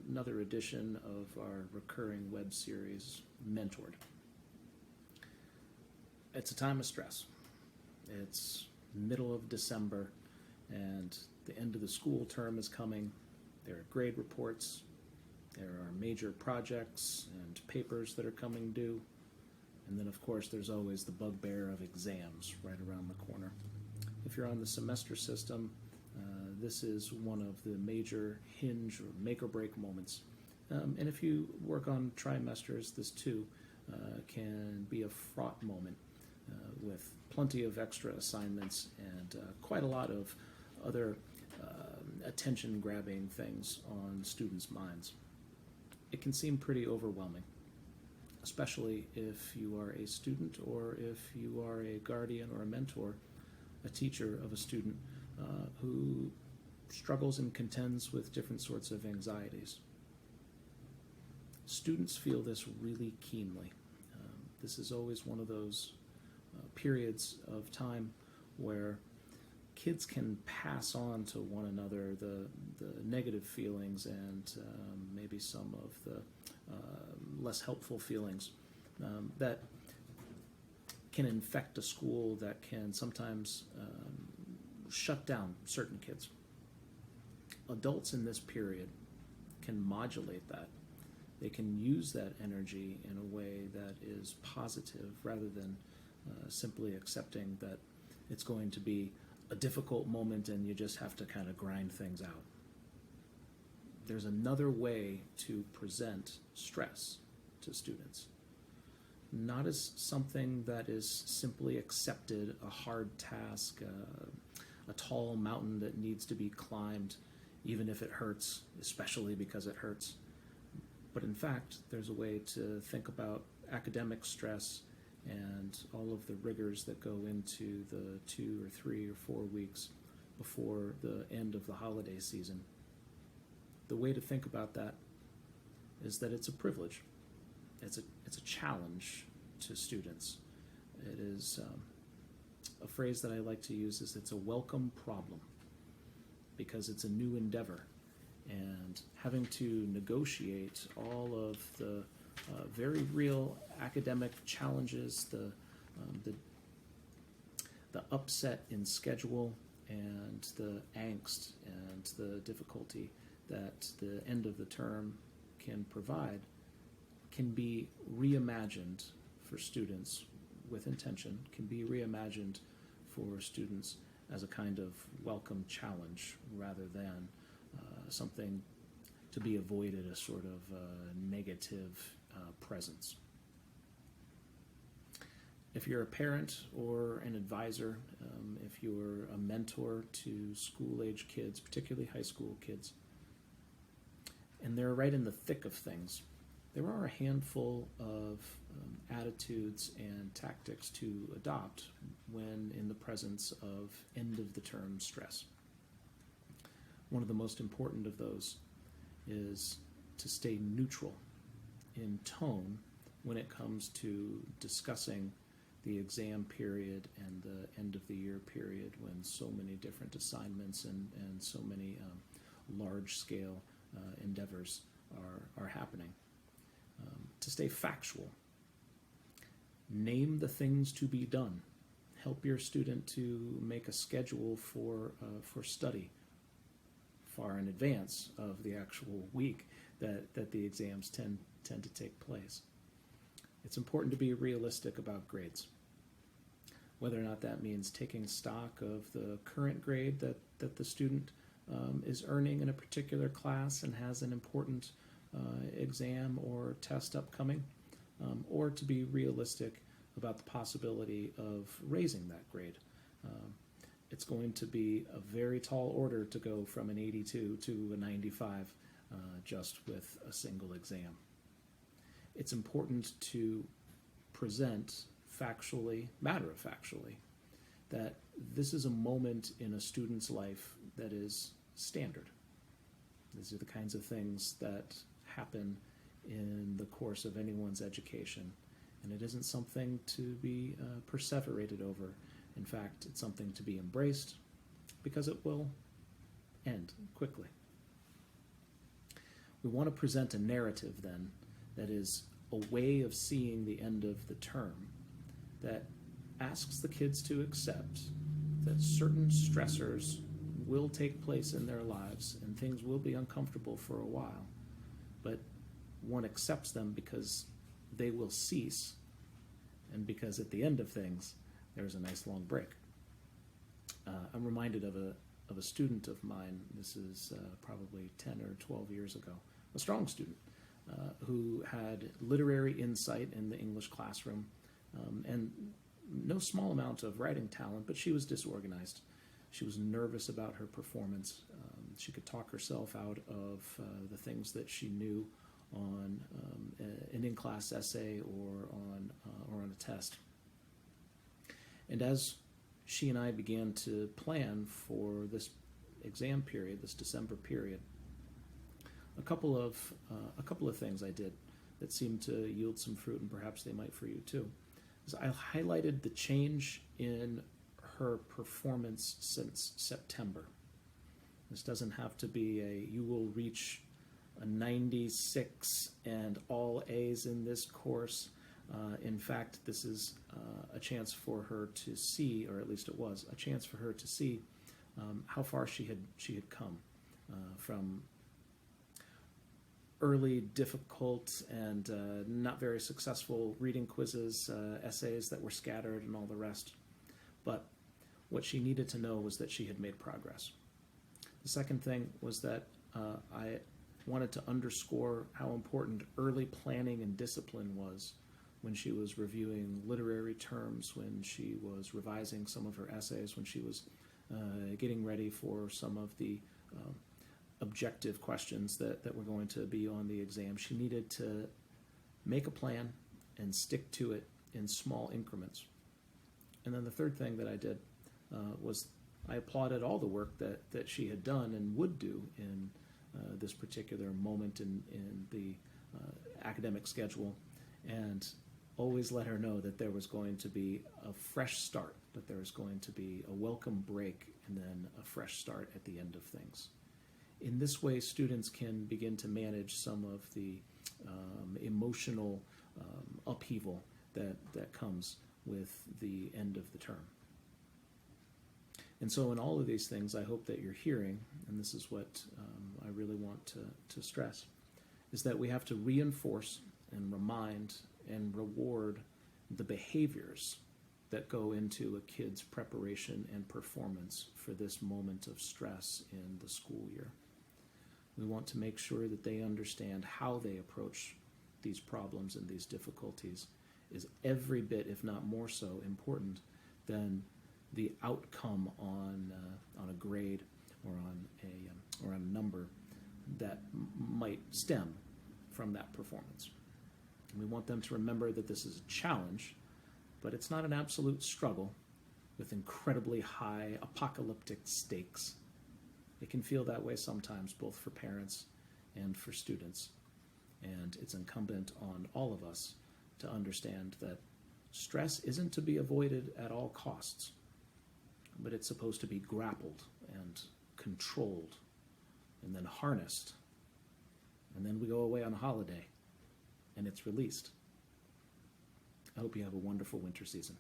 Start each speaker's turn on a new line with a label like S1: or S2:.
S1: another edition of our recurring web series, MentorEd. It's a time of stress. It's middle of December, and the end of the school term is coming. There are grade reports, there are major projects and papers that are coming due, and then of course there's always the bugbear of exams right around the corner. If you're on the semester system, this is one of the major hinge or make or break moments. And if you work on trimesters, this too can be a fraught moment with plenty of extra assignments and quite a lot of other attention-grabbing things on students' minds. It can seem pretty overwhelming, especially if you are a student or if you are a guardian or a mentor, a teacher of a student who struggles and contends with different sorts of anxieties. Students feel this really keenly. This is always one of those periods of time where kids can pass on to one another the negative feelings and maybe some of the less helpful feelings that can infect a school, that can sometimes shut down certain kids. Adults in this period can modulate that. They can use that energy in a way that is positive rather than simply accepting that it's going to be a difficult moment and you just have to kind of grind things out. There's another way to present stress to students. Not as something that is simply accepted, a hard task, a tall mountain that needs to be climbed, even if it hurts, especially because it hurts. But in fact, there's a way to think about academic stress and all of the rigors that go into the 2 or 3 or 4 weeks before the end of the holiday season. The way to think about that is that it's a privilege. It's a challenge to students. It is a phrase that I like to use is it's a welcome problem because it's a new endeavor, and having to negotiate all of the very real academic challenges, the upset in schedule and the angst and the difficulty that the end of the term can provide can be reimagined for students with intention, can be reimagined for students as a kind of welcome challenge rather than something to be avoided, a sort of negative presence. If you're a parent or an advisor, if you're a mentor to school-age kids, particularly high school kids, and they're right in the thick of things, there are a handful of attitudes and tactics to adopt when in the presence of end-of-the-term stress. One of the most important of those is to stay neutral in tone when it comes to discussing the exam period and the end-of-the-year period when so many different assignments and so many large-scale endeavors are happening. To stay factual. Name the things to be done. Help your student to make a schedule for study far in advance of the actual week that the exams tend to take place. It's important to be realistic about grades. Whether or not that means taking stock of the current grade that the student is earning in a particular class and has an important exam or test upcoming, or to be realistic about the possibility of raising that grade. It's going to be a very tall order to go from an 82 to a 95 just with a single exam. It's important to present factually, matter-of-factually, that this is a moment in a student's life that is standard. These are the kinds of things that happen in the course of anyone's education, and it isn't something to be perseverated over. In fact, it's something to be embraced because it will end quickly. We want to present a narrative then that is a way of seeing the end of the term that asks the kids to accept that certain stressors will take place in their lives and things will be uncomfortable for a while, but one accepts them because they will cease and because at the end of things there's a nice long break. I'm reminded of a student of mine, this is probably 10 or 12 years ago, a strong student who had literary insight in the English classroom and no small amount of writing talent, but she was disorganized. She was nervous about her performance. She could talk herself out of the things that she knew on an in-class essay or on a test. And as she and I began to plan for this exam period, this December period, a couple of things I did that seemed to yield some fruit, and perhaps they might for you too, is I highlighted the change in her performance since September. This doesn't have to be you will reach a 96 and all A's in this course. In fact, this is a chance for her to see, or at least it was, a chance for her to see how far she had come from early, difficult, and not very successful reading quizzes, essays that were scattered, and all the rest. But what she needed to know was that she had made progress. The second thing was that I wanted to underscore how important early planning and discipline was when she was reviewing literary terms, when she was revising some of her essays, when she was getting ready for some of the objective questions that were going to be on the exam. She needed to make a plan and stick to it in small increments. And then the third thing that I did was I applauded all the work that she had done and would do in this particular moment in the academic schedule, and always let her know that there was going to be a fresh start, that there was going to be a welcome break and then a fresh start at the end of things. In this way, students can begin to manage some of the emotional upheaval that comes with the end of the term. And so in all of these things, I hope that you're hearing, and this is what I really want to stress, is that we have to reinforce and remind and reward the behaviors that go into a kid's preparation and performance for this moment of stress in the school year. We want to make sure that they understand how they approach these problems and these difficulties is every bit, if not more so, important than the outcome on a grade or on a number that might stem from that performance. And we want them to remember that this is a challenge, but it's not an absolute struggle with incredibly high apocalyptic stakes. It can feel that way sometimes, both for parents and for students. And it's incumbent on all of us to understand that stress isn't to be avoided at all costs, but it's supposed to be grappled and controlled and then harnessed. And then we go away on a holiday and it's released. I hope you have a wonderful winter season.